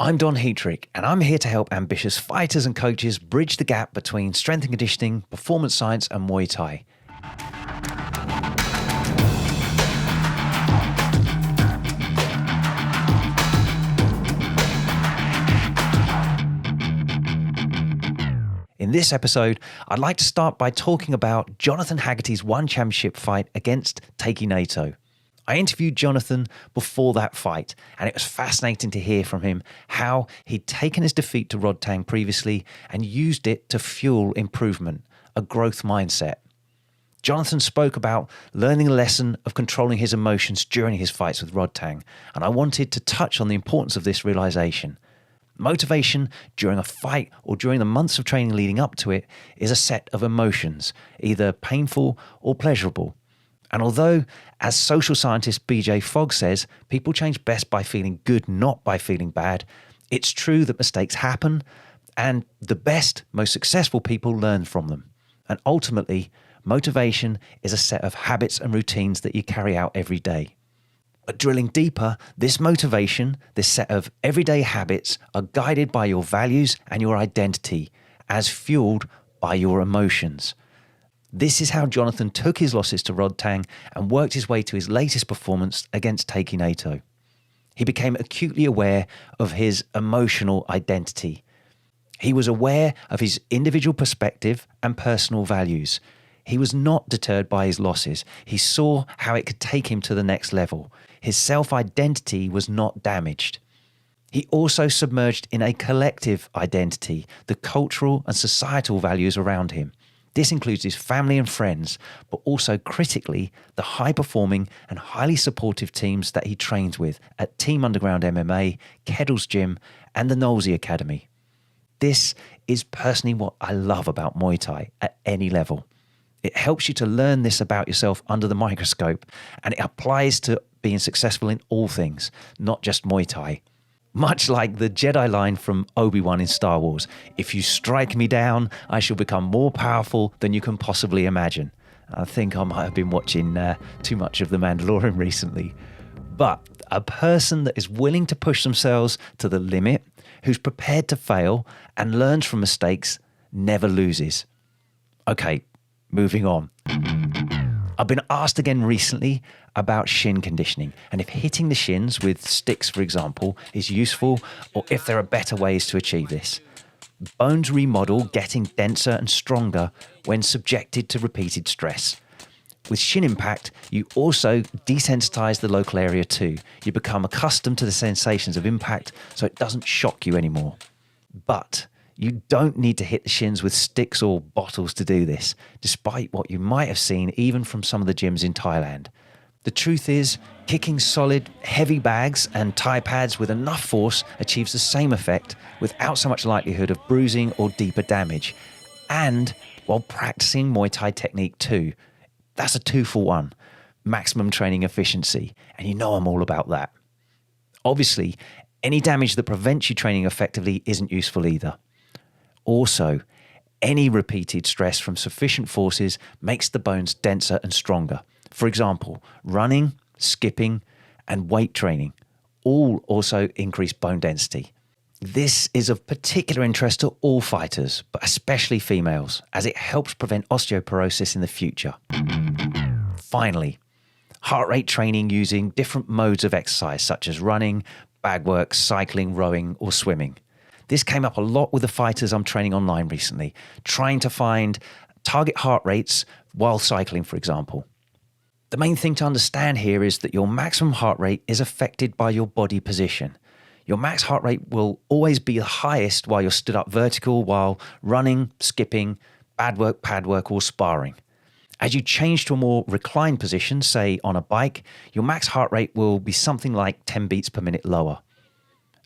I'm Don Heatrick, and I'm here to help ambitious fighters and coaches bridge the gap between strength and conditioning, performance science, and Muay Thai. In this episode, I'd like to start by talking about Jonathan Haggerty's one championship fight against Taiki Naito. I interviewed Jonathan before that fight, and it was fascinating to hear from him how he'd taken his defeat to Rodtang previously and used it to fuel improvement, a growth mindset. Jonathan spoke about learning the lesson of controlling his emotions during his fights with Rodtang, and I wanted to touch on the importance of this realization. Motivation during a fight or during the months of training leading up to it is a set of emotions, either painful or pleasurable. And although, as social scientist BJ Fogg says, people change best by feeling good, not by feeling bad, it's true that mistakes happen, and the best, most successful people learn from them. And ultimately, motivation is a set of habits and routines that you carry out every day. But drilling deeper, this motivation, this set of everyday habits, are guided by your values and your identity, as fueled by your emotions. This is how Jonathan took his losses to Rodtang and worked his way to his latest performance against Taiki Naito. He became acutely aware of his emotional identity. He was aware of his individual perspective and personal values. He was not deterred by his losses. He saw how it could take him to the next level. His self-identity was not damaged. He also submerged in a collective identity, the cultural and societal values around him. This includes his family and friends, but also critically, the high-performing and highly supportive teams that he trains with at Team Underground MMA, Kettle's Gym, and the Knowlesy Academy. This is personally what I love about Muay Thai at any level. It helps you to learn this about yourself under the microscope, and it applies to being successful in all things, not just Muay Thai. Much like the Jedi line from Obi-Wan in Star Wars, if you strike me down, I shall become more powerful than you can possibly imagine. I think I might have been watching too much of The Mandalorian recently. But a person that is willing to push themselves to the limit, who's prepared to fail and learns from mistakes, never loses. Okay, moving on. I've been asked again recently about shin conditioning and if hitting the shins with sticks, for example, is useful or if there are better ways to achieve this. Bones remodel getting denser and stronger when subjected to repeated stress. With shin impact, you also desensitize the local area too. You become accustomed to the sensations of impact so it doesn't shock you anymore. But you don't need to hit the shins with sticks or bottles to do this, despite what you might have seen even from some of the gyms in Thailand. The truth is, kicking solid, heavy bags and Thai pads with enough force achieves the same effect without so much likelihood of bruising or deeper damage. And while practicing Muay Thai technique too. That's a 2-for-1. Maximum training efficiency. And you know I'm all about that. Obviously, any damage that prevents you training effectively isn't useful either. Also, any repeated stress from sufficient forces makes the bones denser and stronger. For example, running, skipping, and weight training all also increase bone density. This is of particular interest to all fighters, but especially females, as it helps prevent osteoporosis in the future. Finally, heart rate training using different modes of exercise such as running, bag work, cycling, rowing, or swimming. This came up a lot with the fighters I'm training online recently, trying to find target heart rates while cycling, for example. The main thing to understand here is that your maximum heart rate is affected by your body position. Your max heart rate will always be the highest while you're stood up vertical, while running, skipping, bag work, pad work, or sparring. As you change to a more reclined position, say on a bike, your max heart rate will be something like 10 beats per minute lower.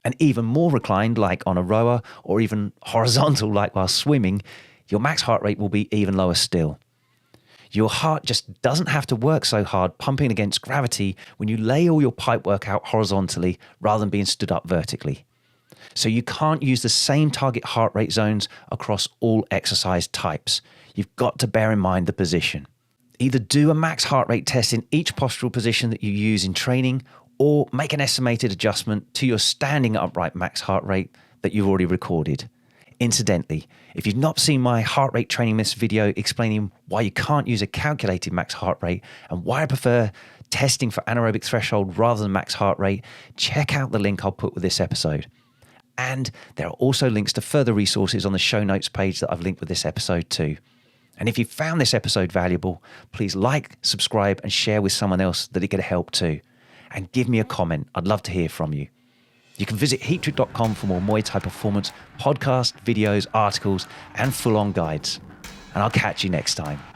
And even more reclined, like on a rower, or even horizontal, like while swimming, your max heart rate will be even lower still. Your heart just doesn't have to work so hard pumping against gravity when you lay all your pipe work out horizontally rather than being stood up vertically. So you can't use the same target heart rate zones across all exercise types. You've got to bear in mind the position. Either do a max heart rate test in each postural position that you use in training, or make an estimated adjustment to your standing upright max heart rate that you've already recorded. Incidentally, if you've not seen my heart rate training myths video explaining why you can't use a calculated max heart rate and why I prefer testing for anaerobic threshold rather than max heart rate, check out the link I'll put with this episode. And there are also links to further resources on the show notes page that I've linked with this episode too. And if you found this episode valuable, please like, subscribe, and share with someone else that it could help too. And give me a comment. I'd love to hear from you. You can visit heatrick.com for more Muay Thai performance, podcasts, videos, articles, and full-on guides. And I'll catch you next time.